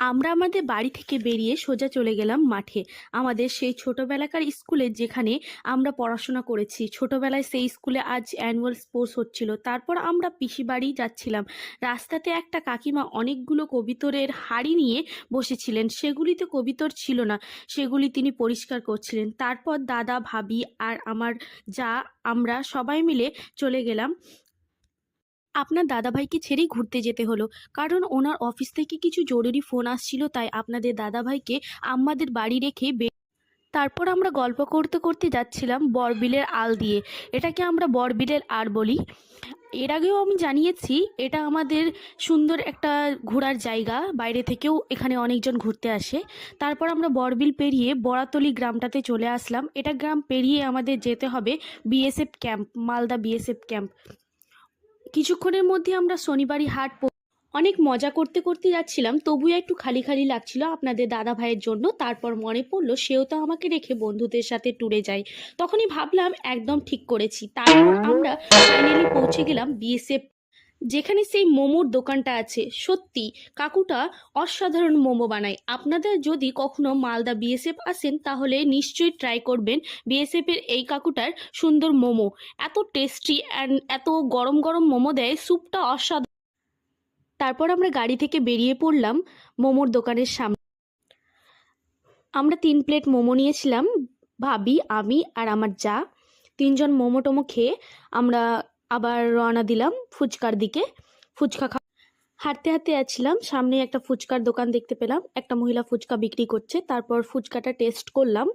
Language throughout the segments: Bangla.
আমরা আমাদের বাড়ি থেকে বেরিয়ে সোজা চলে গেলাম মাঠে। আমাদের সেই ছোটবেলাকার স্কুলে যেখানে আমরা পড়াশোনা করেছি। ছোটবেলায় সেই স্কুলে আজ অ্যানুয়াল স্পোর্টস হচ্ছিল। তারপর আমরা পিসি বাড়ি যাচ্ছিলাম। রাস্তাতে একটা কাকিমা অনেকগুলো কবিতরের হাঁড়ি নিয়ে বসেছিলেন। সেগুলিতে কবিতর ছিল না, সেগুলি তিনি পরিষ্কার করছিলেন। তারপর দাদা, ভাবি আর আমার যা, আমরা সবাই মিলে চলে গেলাম। আপনার দাদাভাইকে ছেড়েই ঘুরতে যেতে হলো, কারণ ওনার অফিস থেকে কিছু জরুরি ফোন আসছিল, তাই আপনাদের দাদাভাইকে আমাদের বাড়ি রেখে তারপর আমরা গল্প করতে করতে যাচ্ছিলাম বড়বিলের আল দিয়ে। এটাকে আমরা বড়বিলের আর বলি। এর আগেও আমি জানিয়েছি, এটা আমাদের সুন্দর একটা ঘোরার জায়গা। বাইরে থেকেও এখানে অনেকজন ঘুরতে আসে। তারপর আমরা বড়বিল পেরিয়ে বড়াতলি গ্রামটাতে চলে আসলাম। এটা গ্রাম পেরিয়ে আমাদের যেতে হবে BSF camp, Malda BSF camp. কিছুক্ষণের মধ্যে আমরা শনিবারই হাট। অনেক মজা করতে করতে যাচ্ছিলাম, তবুও একটু খালি খালি লাগছিল আপনাদের দাদা ভাইয়ের জন্য। তারপর মনে পড়লো সেও তো আমাকে রেখে বন্ধুদের সাথে ট্যুরে যায়। তখনই ভাবলাম একদম ঠিক করেছি। তারপর আমরা ফাইনালি পৌঁছে গেলাম বিএসএফ, যেখানে সেই মোমোর দোকানটা আছে। সত্যি কাকুটা অসাধারণ মোমো বানায়। আপনাদের যদি কখনো মালদা বিএসএফ আসেন তাহলে নিশ্চয়ই ট্রাই করবেন বিএসএফ এর এই কাকুটার সুন্দর মোমো। এত টেস্টি অ্যান্ড এত গরম গরম মোমো দেয়, স্যুপটা অসাধারণ। তারপর আমরা গাড়ি থেকে বেরিয়ে পড়লাম মোমোর দোকানের সামনে। আমরা 3 প্লেট মোমো নিয়েছিলাম, ভাবি, আমি আর আমার যা। 3জন মোমো টোমো খেয়ে আমরা আবার রওনা দিলাম ফুচকার দিকে। ফুচকা হাঁটতে হাঁটতে যাচ্ছিলাম, সামনে একটা ফুচকার দোকান দেখতে পেলাম। একটা মহিলা ফুচকা বিক্রি করছে। তারপর ফুচকাটা টেস্ট করলাম,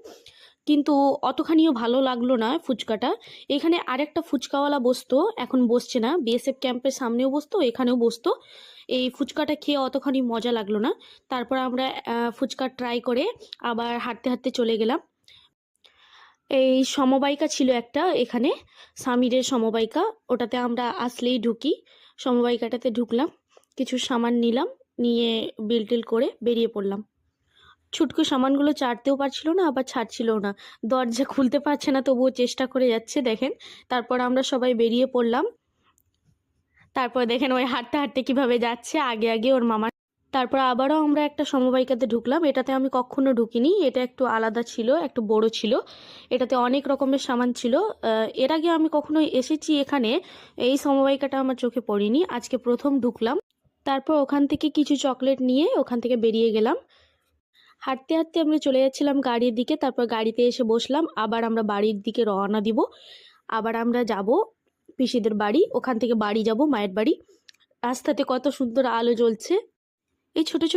কিন্তু অতখানিও ভালো লাগলো না ফুচকাটা। এখানে আরেকটা ফুচকাওয়ালা বসতো, এখন বসছে না। বিএসএফ ক্যাম্পের সামনেও বসতো, এখানেও বসতো। এই ফুচকাটা খেয়ে অতখানি মজা লাগলো না। তারপর আমরা ফুচকা ট্রাই করে আবার হাঁটতে হাঁটতে চলে গেলাম। এই সমবায়িকা ছিল একটা এখানে, সামিরের সমবায়িকা। ওটাতে আমরা আসলেই ঢুকি। সমবায়িকাটাতে ঢুকলাম, কিছু সামান নিলাম, নিয়ে বিল টিল করে বেরিয়ে পড়লাম। ছুটকু সামানগুলো চাটতেও পারছিল না, আবার ছাড়ছিলও না। দরজা খুলতে পারছে না, তবুও চেষ্টা করে যাচ্ছে, দেখেন। তারপর আমরা সবাই বেরিয়ে পড়লাম। তারপর দেখেন ওই হাঁটতে হাঁটতে কিভাবে যাচ্ছে, আগে আগে ওর মামা। তারপর আবারও আমরা একটা সমবায়িকাতে ঢুকলাম। এটাতে আমি কখনো ঢুকিনি, এটা একটু আলাদা ছিল, একটু বড় ছিল। এটাতে অনেক রকমের সামান ছিল। এর আগে আমি কখনো এসেছি এখানে, এই সমবায়িকাটা আমার চোখে পড়েনি, আজকে প্রথম ঢুকলাম। তারপর ওখান থেকে কিছু চকলেট নিয়ে ওখান থেকে বেরিয়ে গেলাম। হাঁটতে হাঁটতে আমরা চলে যাচ্ছিলাম গাড়ির দিকে। তারপর গাড়িতে এসে বসলাম, আবার আমরা বাড়ির দিকে রওনা দিব। আবার আমরা যাব পিসিদের বাড়ি, ওখান থেকে বাড়ি যাব মায়ের বাড়ি। রাস্তাতে কত সুন্দর আলো জ্বলছে। এই ছোট ছোট